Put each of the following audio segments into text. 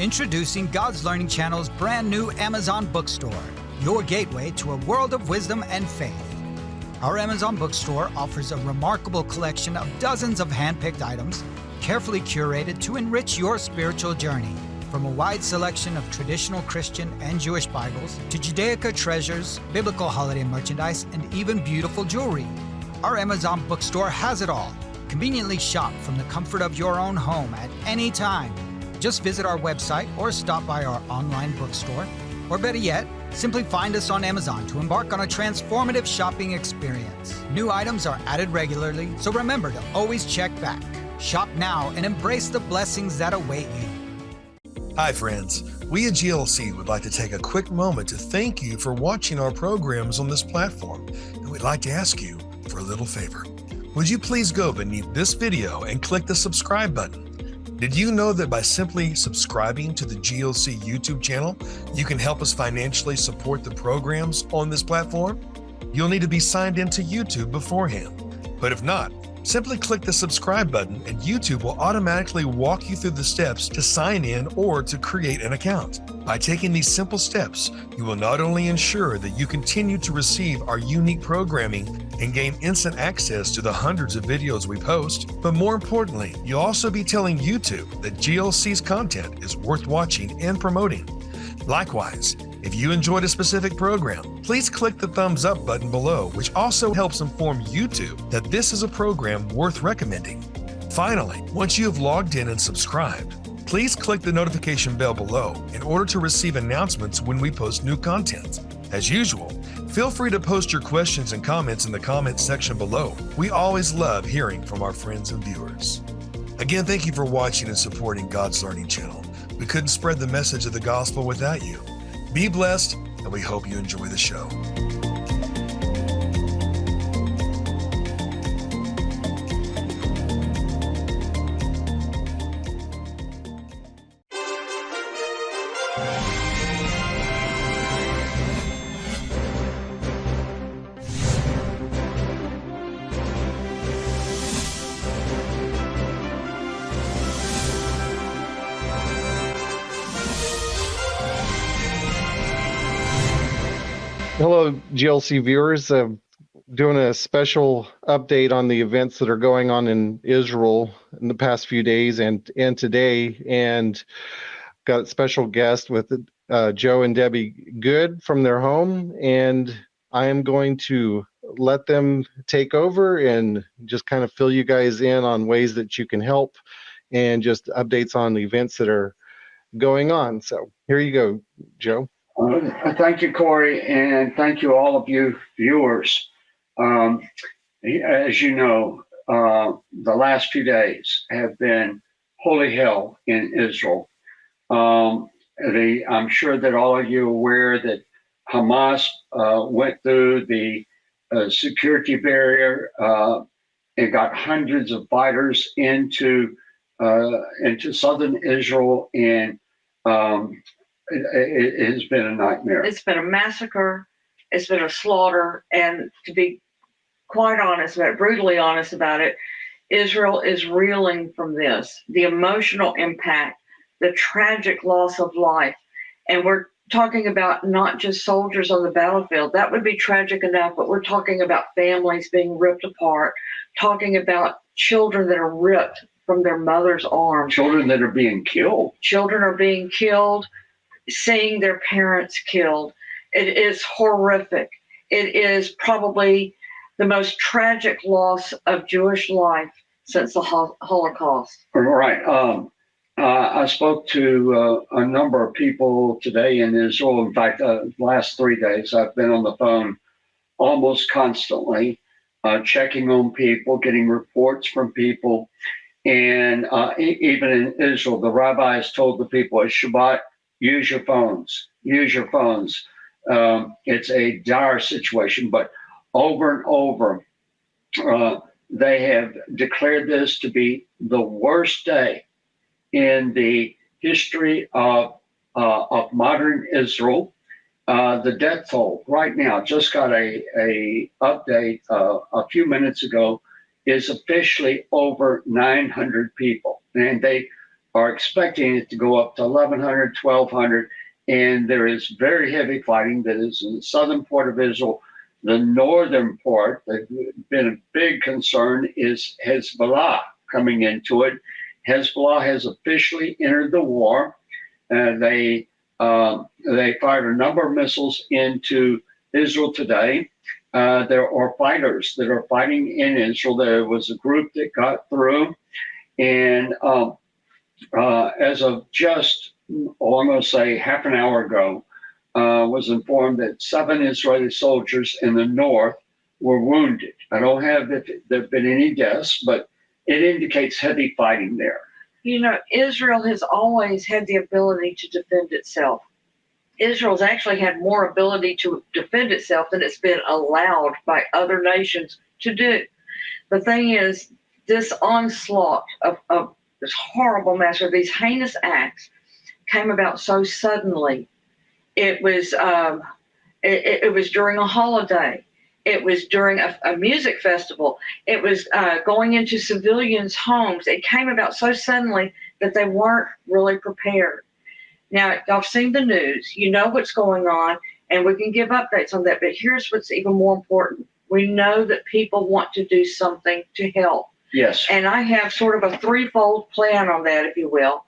Introducing God's Learning Channel's brand new Amazon bookstore, your gateway to a world of wisdom and faith. Our Amazon bookstore offers a remarkable collection of dozens of handpicked items, carefully curated to enrich your spiritual journey. From a wide selection of traditional Christian and Jewish Bibles to Judaica treasures, biblical holiday merchandise, and even beautiful jewelry. Our Amazon bookstore has it all. Conveniently shop from the comfort of your own home at any time. Just visit our website or stop by our online bookstore. Or better yet, simply find us on Amazon to embark on a transformative shopping experience. New items are added regularly, so remember to always check back. Shop now and embrace the blessings that await you. Hi friends, we at GLC would like to take a quick moment to thank you for watching our programs on this platform, and we'd like to ask you for a little favor. Would you please go beneath this video and click the subscribe button? Did you know that by simply subscribing to the GLC YouTube channel, you can help us financially support the programs on this platform? You'll need to be signed into YouTube beforehand. But if not, simply click the subscribe button and YouTube will automatically walk you through the steps to sign in or to create an account. By taking these simple steps, you will not only ensure that you continue to receive our unique programming and gain instant access to the hundreds of videos we post, but more importantly, you'll also be telling YouTube that GLC's content is worth watching and promoting. Likewise, if you enjoyed a specific program, please click the thumbs up button below, which also helps inform YouTube that this is a program worth recommending. Finally, once you have logged in and subscribed, please click the notification bell below in order to receive announcements when we post new content. As usual, feel free to post your questions and comments in the comments section below. We always love hearing from our friends and viewers. Again, thank you for watching and supporting God's Learning Channel. We couldn't spread the message of the gospel without you. Be blessed, and we hope you enjoy the show. Hello, GLC viewers. Doing a special update on the events that are going on in Israel in the past few days and today, and got a special guest with Joe and Debbie Good from their home, and I am going to let them take over and just kind of fill you guys in on ways that you can help and just updates on the events that are going on. So here you go, Joe. Thank you, Corey, and thank you all of you viewers. As you know, the last few days have been holy hell in Israel. I'm sure that all of you are aware that Hamas went through the security barrier and got hundreds of fighters into southern Israel, and it has been a nightmare. It's been a massacre. It's been a slaughter. And to be quite honest about it, brutally honest about it, Israel is reeling from this. The emotional impact, the tragic loss of life. And we're talking about not just soldiers on the battlefield. That would be tragic enough, but we're talking about families being ripped apart, talking about children that are ripped from their mother's arms. Children that are being killed. Children are being killed. Seeing their parents killed. It is horrific. It is probably the most tragic loss of Jewish life since the Holocaust. Right. I spoke to a number of people today in Israel. In fact, the last 3 days, I've been on the phone almost constantly, checking on people, getting reports from people. And even in Israel, the rabbis told the people at Shabbat, use your phones, use your phones. It's a dire situation, but over and over, they have declared this to be the worst day in the history of modern Israel. The death toll right now, just got a update a few minutes ago, is officially over 900 people. And are expecting it to go up to 1,100, 1,200, and there is very heavy fighting that is in the southern part of Israel. The northern part, that's been a big concern, is Hezbollah coming into it. Hezbollah has officially entered the war. They fired a number of missiles into Israel today. There are fighters that are fighting in Israel. There was a group that got through, and as of just, I'm going to say half an hour ago, was informed that 7 Israeli soldiers in the north were wounded. I don't have if there have been any deaths, but it indicates heavy fighting there. You know, Israel has always had the ability to defend itself. Israel's actually had more ability to defend itself than it's been allowed by other nations to do. The thing is, this onslaught of this horrible massacre, these heinous acts, came about so suddenly. It was it was during a holiday. It was during a music festival. It was going into civilians' homes. It came about so suddenly that they weren't really prepared. Now, y'all seen the news. You know what's going on, and we can give updates on that. But here's what's even more important. We know that people want to do something to help. Yes. And I have sort of a threefold plan on that, if you will.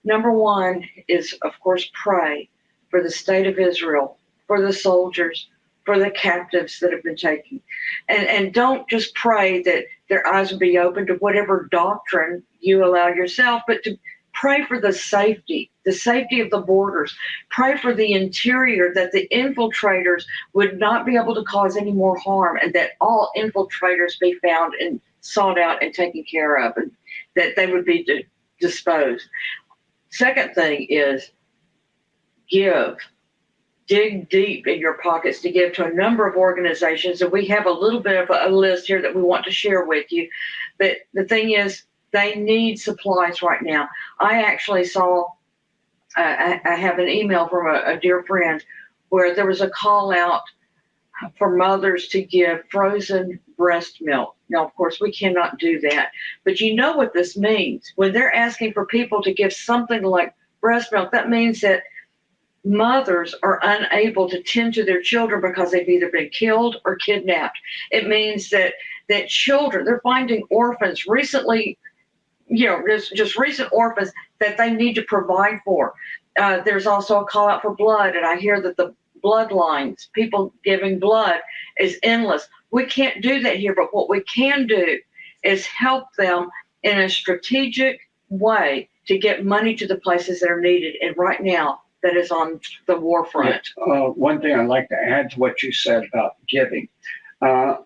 Number one is, of course, pray for the state of Israel, for the soldiers, for the captives that have been taken. And don't just pray that their eyes will be open to whatever doctrine you allow yourself, but to pray for the safety of the borders. Pray for the interior, that the infiltrators would not be able to cause any more harm, and that all infiltrators be found and sought out and taken care of, and that they would be disposed. Second thing is give. Dig deep in your pockets to give to a number of organizations. And we have a little bit of a list here that we want to share with you. But the thing is, they need supplies right now. I actually saw, I have an email from a dear friend where there was a call out for mothers to give frozen breast milk. Now, of course, we cannot do that. But you know what this means. When they're asking for people to give something like breast milk, that means that mothers are unable to tend to their children because they've either been killed or kidnapped. It means that children, they're finding orphans recently, just recent orphans that they need to provide for. There's also a call out for blood, and I hear that the bloodlines, people giving blood, is endless. We can't do that here, but what we can do is help them in a strategic way to get money to the places that are needed. And right now, that is on the war front. One thing I'd like to add to what you said about giving. The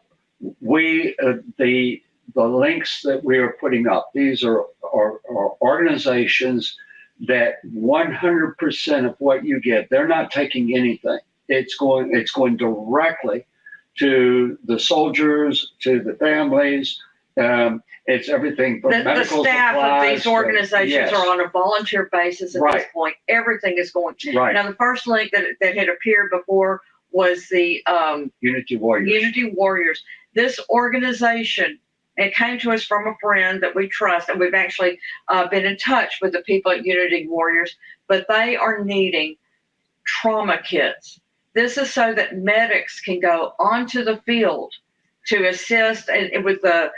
links that we are putting up, these are organizations that 100% of what you get, they're not taking anything. It's going directly to the soldiers, to the families. It's everything from medical the staff supplies, of these organizations yes. are on a volunteer basis at this point. Everything is going to. Right. Now, the first link that had appeared before was the Unity Warriors. Unity Warriors. This organization, it came to us from a friend that we trust, and we've actually been in touch with the people at Unity Warriors, but they are needing trauma kits. This is so that medics can go onto the field to assist with the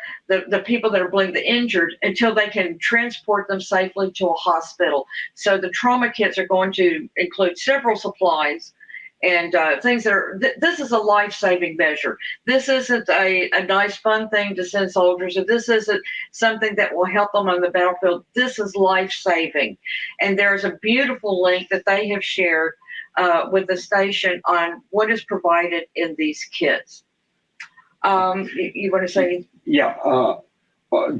people that are believed the injured until they can transport them safely to a hospital. So the trauma kits are going to include several supplies and things that are, this is a life-saving measure. This isn't a nice, fun thing to send soldiers, or this isn't something that will help them on the battlefield. This is life-saving. And there's a beautiful link that they have shared with the station on what is provided in these kits. You want to say? Yeah. Well,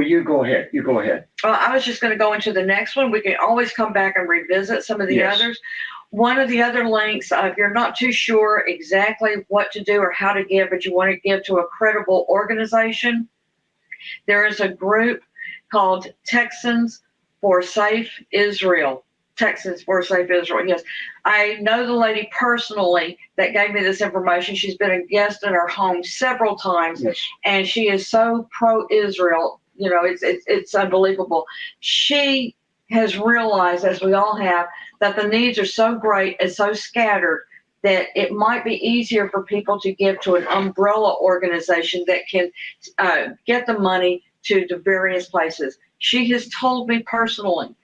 you go ahead. I was just going to go into the next one. We can always come back and revisit some of the others. One of the other links, if you're not too sure exactly what to do or how to give, but you want to give to a credible organization, there is a group called Texans for Safe Israel. Texans for Safe Israel. Yes, I know the lady personally that gave me this information. She's been a guest in our home several times, and she is so pro-Israel. it's unbelievable. She has realized, as we all have, that the needs are so great and so scattered that it might be easier for people to give to an umbrella organization that can get the money to the various places. She has told me personally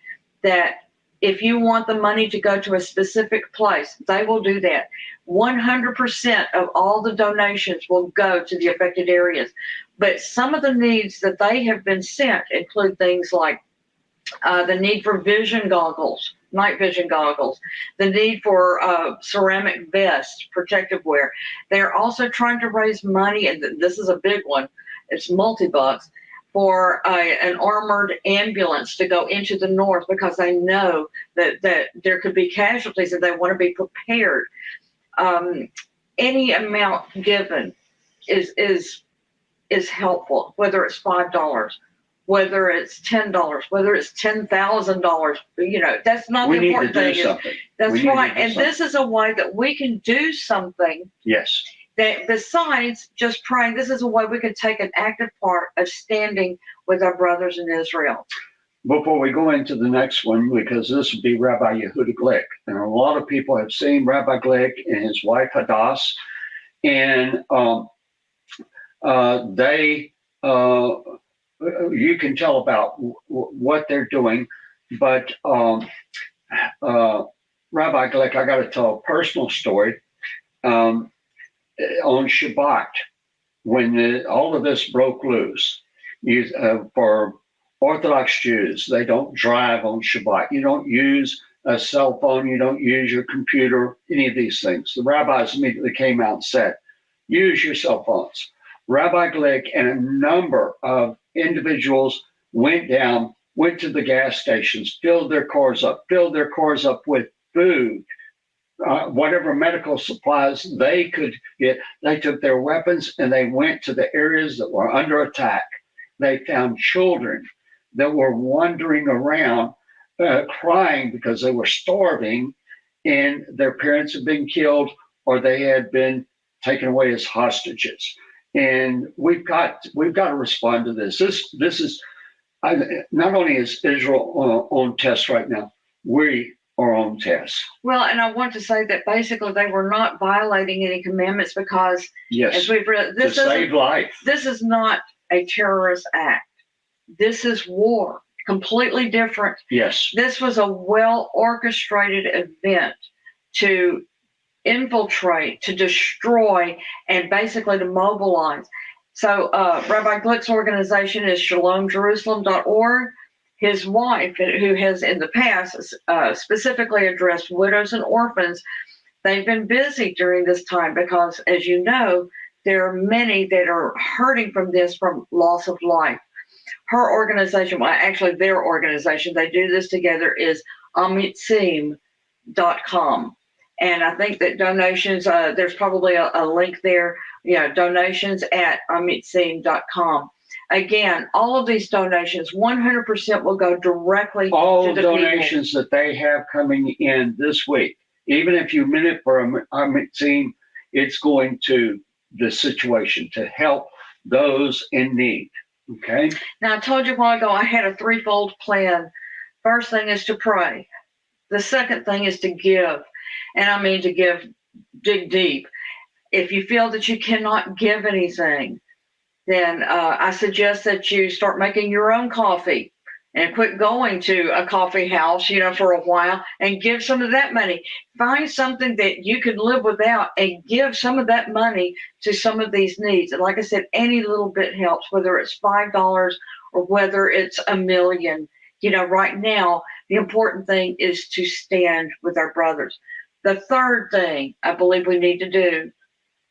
that if you want the money to go to a specific place, they will do that. 100% of all the donations will go to the affected areas. But some of the needs that they have been sent include things like the need for vision goggles, night vision goggles, the need for ceramic vests, protective wear. They're also trying to raise money, and this is a big one, it's multi-bucks, for an armored ambulance to go into the north because they know that there could be casualties and they want to be prepared. Any amount given is helpful, whether it's $5, whether it's $10, whether it's $10,000. That's not the important thing. That's right. And this is a way that we can do something. Yes. That besides just praying, this is a way we can take an active part of standing with our brothers in Israel. Before we go into the next one, because this would be Rabbi Yehuda Glick, and a lot of people have seen Rabbi Glick and his wife Hadass, and you can tell about what they're doing, but Rabbi Glick, I got to tell a personal story. On Shabbat, when all of this broke loose, for Orthodox Jews, they don't drive on Shabbat. You don't use a cell phone. You don't use your computer, any of these things. The rabbis immediately came out and said, use your cell phones. Rabbi Glick and a number of individuals went to the gas stations, filled their cars up with food, whatever medical supplies they could get. They took their weapons and they went to the areas that were under attack. They found children that were wandering around crying because they were starving and their parents had been killed or they had been taken away as hostages. And we've got to respond to this. This is not only is Israel on test right now, we are on test. Well, and I want to say that basically they were not violating any commandments because, as we've read, to save life. This is not a terrorist act. This is war, completely different. Yes. This was a well-orchestrated event to infiltrate, to destroy, and basically to mobilize. So Rabbi Glick's organization is shalomjerusalem.org. His wife, who has in the past specifically addressed widows and orphans, they've been busy during this time because, as you know, there are many that are hurting from this, from loss of life. Her organization, well, actually their organization, they do this together, is amitzim.com. And I think that donations, there's probably a link there, donations at amitzim.com. Again, all of these donations, 100% will go directly to the all donations that they have coming in this week. Even if you minute for Amitzim, it's going to the situation to help those in need. Okay. Now, I told you a while ago I had a threefold plan. First thing is to pray. The second thing is to give. And I mean to give, dig deep. If you feel that you cannot give anything, then I suggest that you start making your own coffee and quit going to a coffee house, for a while and give some of that money. Find something that you can live without and give some of that money to some of these needs. And like I said, any little bit helps, whether it's $5 or whether it's $1 million. Right now, the important thing is to stand with our brothers. The third thing I believe we need to do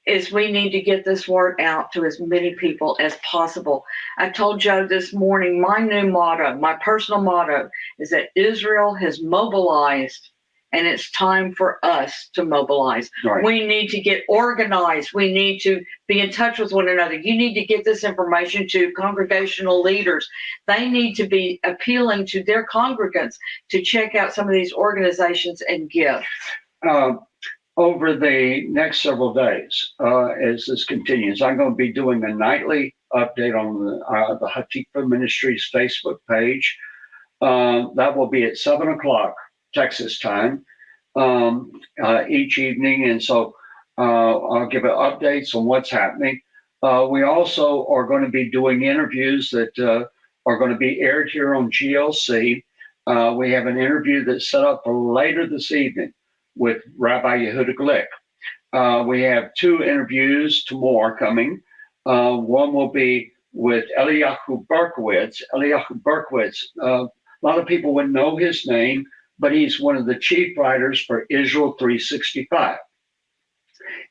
is we need to get this word out to as many people as possible. I told Joe this morning, my new motto, my personal motto, is that Israel has mobilized and it's time for us to mobilize. Right. We need to get organized. We need to be in touch with one another. You need to get this information to congregational leaders. They need to be appealing to their congregants to check out some of these organizations and give. Over the next several days, as this continues, I'm going to be doing a nightly update on the Hatifa Ministries Facebook page. That will be at 7 o'clock Texas time each evening, and so I'll give it updates on what's happening. We also are going to be doing interviews that are going to be aired here on GLC. We have an interview that's set up for later this evening with Rabbi Yehuda Glick. We have 2 interviews, 2 more coming. One will be with Eliyahu Berkowitz. Eliyahu Berkowitz, a lot of people would know his name, but he's one of the chief writers for Israel 365.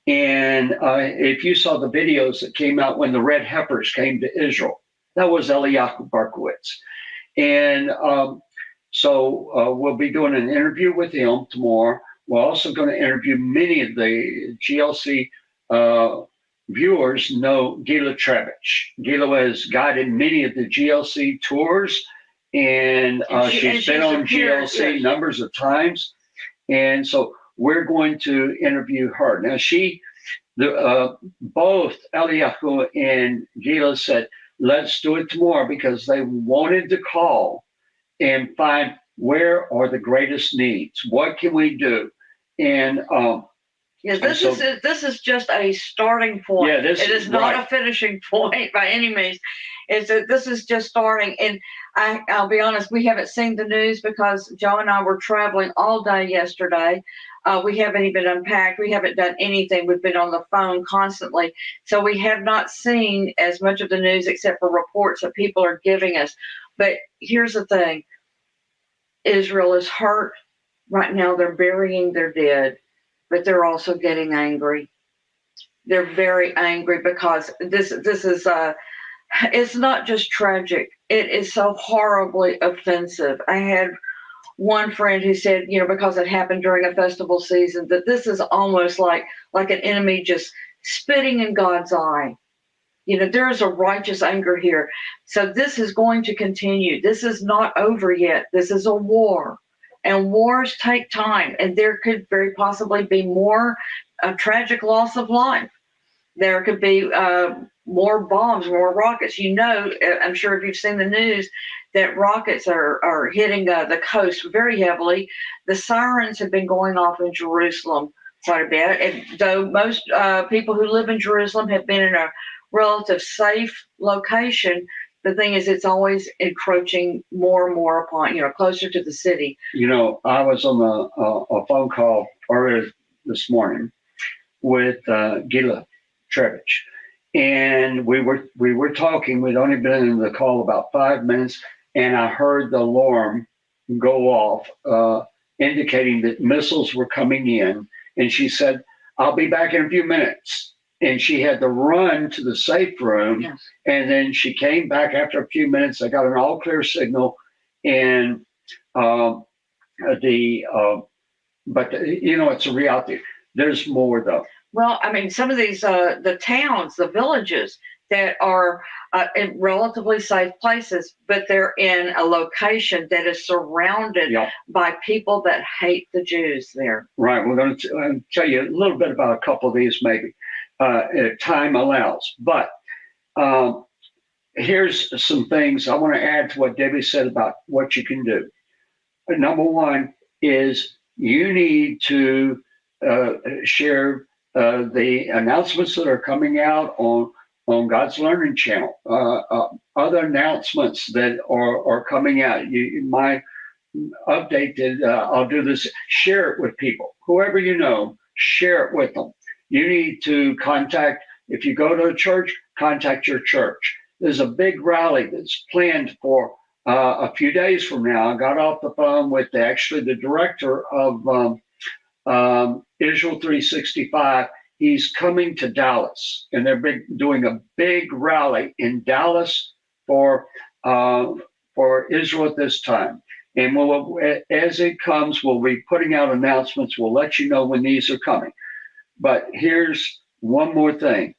And if you saw the videos that came out when the red heifers came to Israel, that was Eliyahu Berkowitz. And so we'll be doing an interview with him tomorrow. We're also going to interview many of the GLC viewers know Gila Trevich. Gila has guided many of the GLC tours, and she's been on GLC numbers of times. And so we're going to interview her. Now, both Eliyahu and Gila said, let's do it tomorrow, because they wanted to call and find where are the greatest needs. What can we do? And this is just a starting point. Yeah, it is not a finishing point by any means. This is just starting. And I'll be honest, we haven't seen the news because Joe and I were traveling all day yesterday. We haven't even unpacked. We haven't done anything. We've been on the phone constantly. So we have not seen as much of the news except for reports that people are giving us. But here's the thing. Israel is hurt. Right now they're burying their dead, but they're also getting angry. They're very angry because this is it's not just tragic. It is so horribly offensive. I had one friend who said, because it happened during a festival season, that this is almost like an enemy just spitting in God's eye. There is a righteous anger here. So this is going to continue. This is not over yet. This is a war. And wars take time. And there could very possibly be more tragic loss of life. There could be more bombs, more rockets. I'm sure if you've seen the news, that rockets are hitting the coast very heavily. The sirens have been going off in Jerusalem quite a bit. And though most people who live in Jerusalem have been in a relative safe location, the thing is it's always encroaching more and more upon, closer to the city. I was on a phone call earlier this morning with Gila Trevich, and we were talking. We'd only been in the call about 5 minutes, and I heard the alarm go off, indicating that missiles were coming in. And she said, "I'll be back in a few minutes." And she had to run to the safe room. Yes. And then she came back after a few minutes. I got an all clear signal, and but it's a reality. There's more though. Well, I mean, some of these the towns, the villages that are in relatively safe places, but they're in a location that is surrounded by people that hate the Jews there. Right. We're going to tell you a little bit about a couple of these, maybe. If time allows. But here's some things I want to add to what Debbie said about what you can do. Number one is you need to share the announcements that are coming out on God's Learning Channel. Other announcements that are coming out. My update that I'll do this. Share it with people. Whoever you know, share it with them. You need to contact, if you go to a church, contact your church. There's a big rally that's planned for a few days from now. I got off the phone with the director of Israel 365. He's coming to Dallas, and they're doing a big rally in Dallas for Israel at this time. And as it comes, we'll be putting out announcements. We'll let you know when these are coming. But here's one more thing.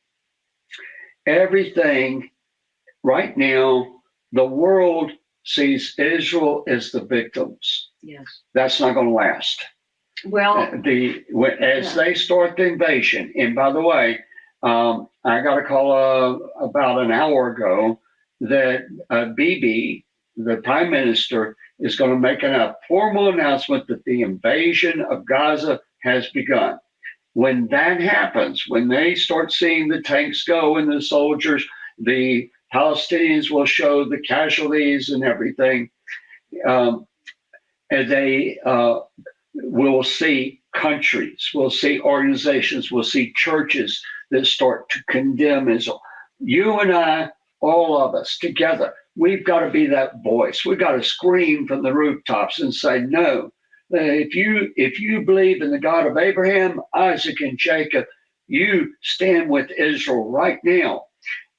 Everything right now, the world sees Israel as the victims. Yes. That's not going to last. Well, they start the invasion, and by the way, I got a call about an hour ago that Bibi, the prime minister, is going to make a formal announcement that the invasion of Gaza has begun. When that happens, when they start seeing the tanks go and the soldiers, the Palestinians will show the casualties and everything, and they will see countries, we'll see organizations, we'll see churches that start to condemn Israel. You and I, all of us together, we've got to be that voice. We've got to scream from the rooftops and say, no, if you believe in the God of Abraham, Isaac, and Jacob, you stand with Israel right now.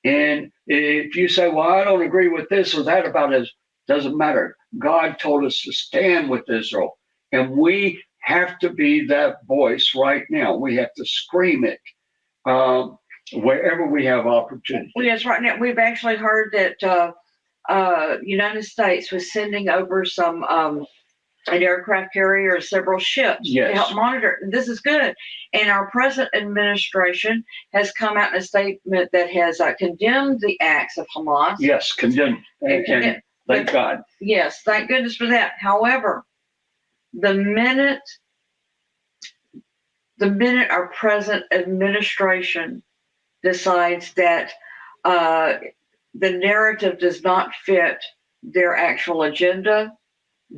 And if you say, well, I don't agree with this or that about it, doesn't matter. God told us to stand with Israel. And we have to be that voice right now. We have to scream it wherever we have opportunity. Well, yes, right now we've actually heard that United States was sending over some an aircraft carrier, several ships to help monitor. This is good. And our present administration has come out in a statement that has condemned the acts of Hamas. Yes, condemned. And thank God. Yes, thank goodness for that. However, the minute our present administration decides that the narrative does not fit their actual agenda,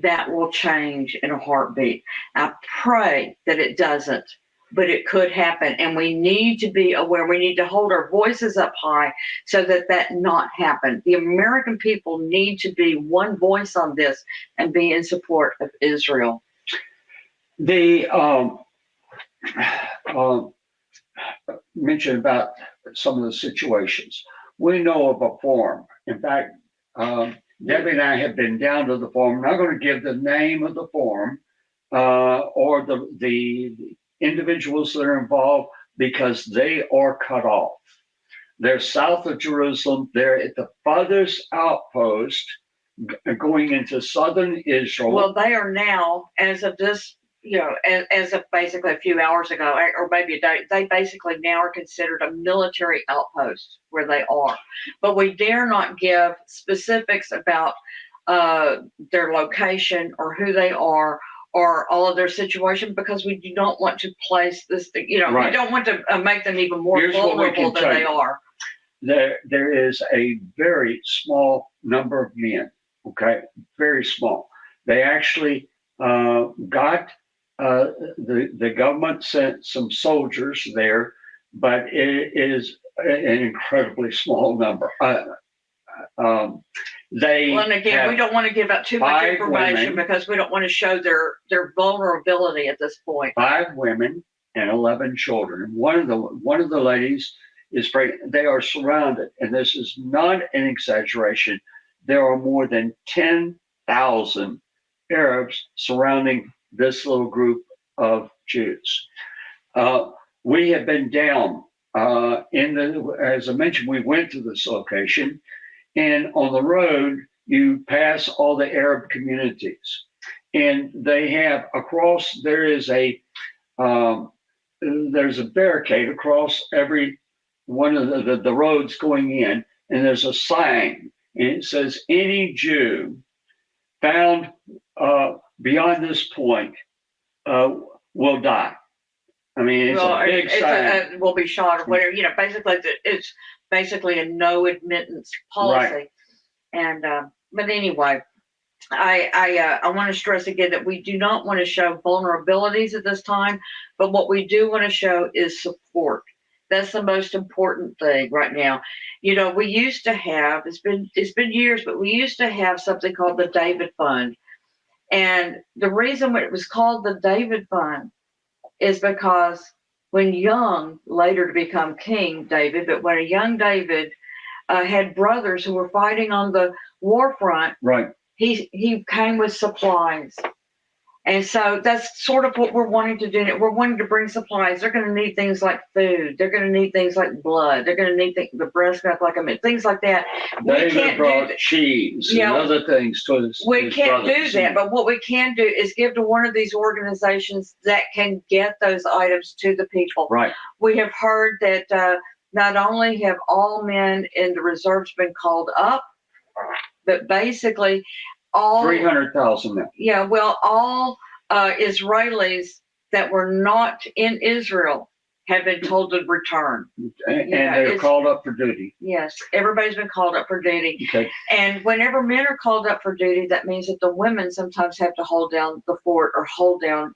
that will change in a heartbeat. I pray that it doesn't, but it could happen. And we need to be aware. We need to hold our voices up high so that not happen. The American people need to be one voice on this and be in support of Israel. The mentioned about some of the situations. We know of a forum. In fact, Debbie and I have been down to the forum. I'm not going to give the name of the forum or the individuals that are involved because they are cut off. They're south of Jerusalem. They're at the farthest outpost going into southern Israel. Well, they are now, as of this, as of basically a few hours ago, or maybe a day, they basically now are considered a military outpost where they are. But we dare not give specifics about their location or who they are or all of their situation because we do not want to place this, Right. We don't want to make them even more vulnerable than they are. There is a very small number of men, okay, very small. They actually got the government sent some soldiers there, but it is an incredibly small number. Well, and again, we don't want to give out too much information because we don't want to show their vulnerability at this point. 5 women and 11 children. One of the ladies is pregnant. They are surrounded, and this is not an exaggeration. There are more than 10,000 Arabs surrounding this little group of Jews. We have been down as I mentioned, we went to this location, and on the road you pass all the Arab communities, and they have across there's a barricade across every one of the roads going in, and there's a sign, and it says any Jew found beyond this point will die. I mean, it's a big sign. Will be shot or whatever. Basically, it's basically a no admittance policy. Right. And but anyway, I want to stress again that we do not want to show vulnerabilities at this time, but what we do want to show is support. That's the most important thing right now. We used to have, it's been years, but we used to have something called the David Fund. And the reason it was called the David Fund is because when young, later to become King David, but when a young David had brothers who were fighting on the war front, right, he came with supplies. And so that's sort of what we're wanting to do. We're wanting to bring supplies. They're going to need things like food. They're going to need things like blood. They're going to need the breast milk, things like that. David brought cheese and other things to us. We can't do that, but what we can do is give to one of these organizations that can get those items to the people. Right. We have heard that not only have all men in the reserves been called up, but basically all 300,000 men. Yeah, well, all Israelis that were not in Israel have been told to return. And they're called up for duty. Yes, everybody's been called up for duty. Okay. And whenever men are called up for duty, that means that the women sometimes have to hold down the fort or hold down,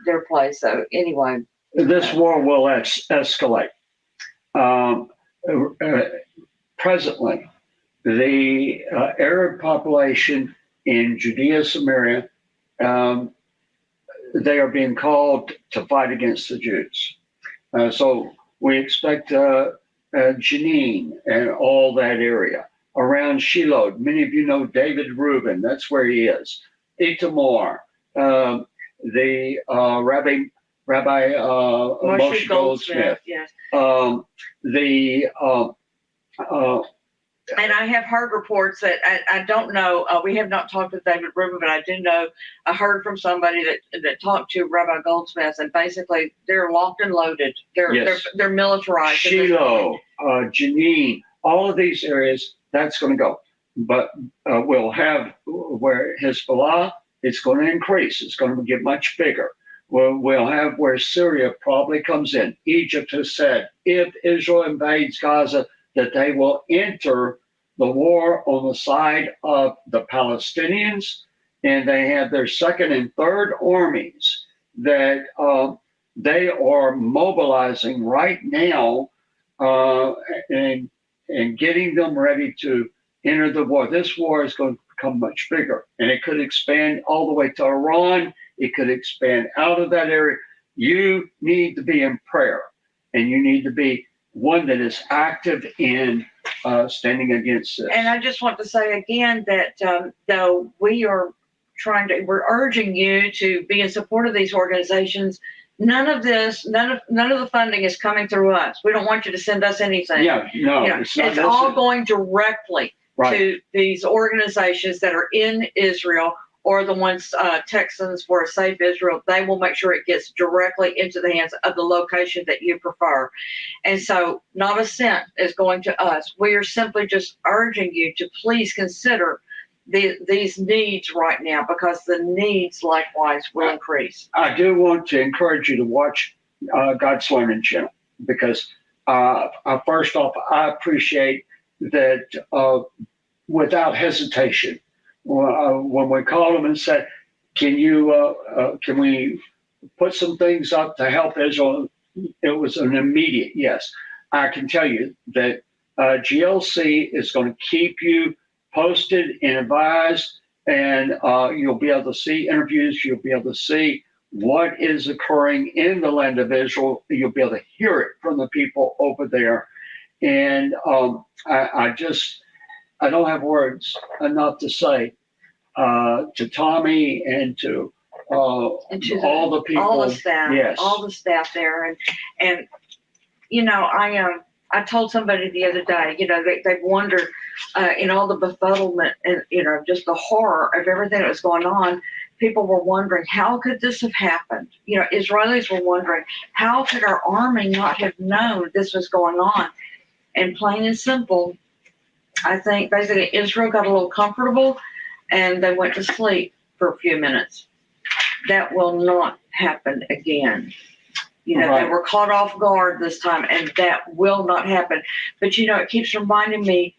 their place. So anyway. This war will escalate. Presently, the Arab population in Judea, Samaria, they are being called to fight against the Jews. So we expect Jenin and all that area. Around Shiloh, many of you know David Rubin, that's where he is. Itamar, the Rabbi Moshe Goldsmith. Yes. And I have heard reports that I don't know. We have not talked with David Rubin, but I do know. I heard from somebody that talked to Rabbi Goldsmith, and basically they're locked and loaded. They're militarized. Shiloh, Jenin, all of these areas, that's going to go. But we'll have where Hezbollah, it's going to increase. It's going to get much bigger. We'll have where Syria probably comes in. Egypt has said if Israel invades Gaza, that they will enter the war on the side of the Palestinians, and they have their second and third armies that they are mobilizing right now and getting them ready to enter the war. This war is going to become much bigger, and it could expand all the way to Iran. It could expand out of that area. You need to be in prayer, and you need to be one that is active in standing against this. And I just want to say again that though we're urging you to be in support of these organizations. None of the funding is coming through us. We don't want you to send us anything. Yeah, no, it's all going directly to these organizations that are in Israel, or the ones Texans for a Safe Israel. They will make sure it gets directly into the hands of the location that you prefer. And so not a cent is going to us. We are simply just urging you to please consider these needs right now, because the needs likewise will increase. I do want to encourage you to watch God's Learning Channel, because first off, I appreciate that without hesitation, when we called them and said, can we put some things up to help Israel? It was an immediate yes. I can tell you that GLC is going to keep you posted and advised, and you'll be able to see interviews. You'll be able to see what is occurring in the land of Israel. You'll be able to hear it from the people over there. And I don't have words enough to say to Tommy and to all the people, all the staff, yes, all the staff there, and I told somebody the other day, they wondered in all the befuddlement and just the horror of everything that was going on. People were wondering, how could this have happened? Israelis were wondering, how could our army not have known this was going on? And plain and simple, I think basically Israel got a little comfortable and they went to sleep for a few minutes. That will not happen again. They were caught off guard this time, and that will not happen. But it keeps reminding me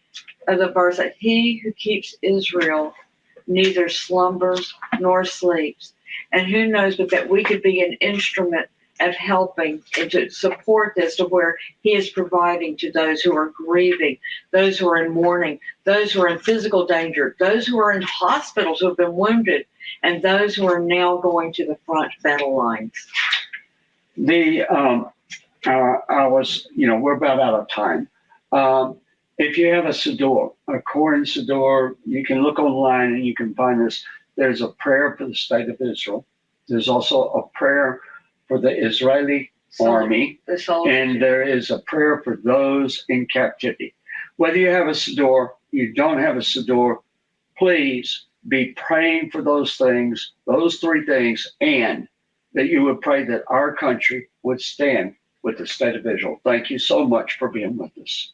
of the verse that he who keeps Israel neither slumbers nor sleeps. And who knows but that we could be an instrument of helping and to support this, to where he is providing to those who are grieving, those who are in mourning, those who are in physical danger, those who are in hospitals who have been wounded, and those who are now going to the front battle lines. We're about out of time. If you have a Siddur, a Koran Siddur, you can look online and you can find this. There's a prayer for the state of Israel. There's also a prayer for the Israeli army, and there is a prayer for those in captivity. Whether you have a Siddur, you don't have a Siddur, please be praying for those things, those three things, and that you would pray that our country would stand with the state of Israel. Thank you so much for being with us.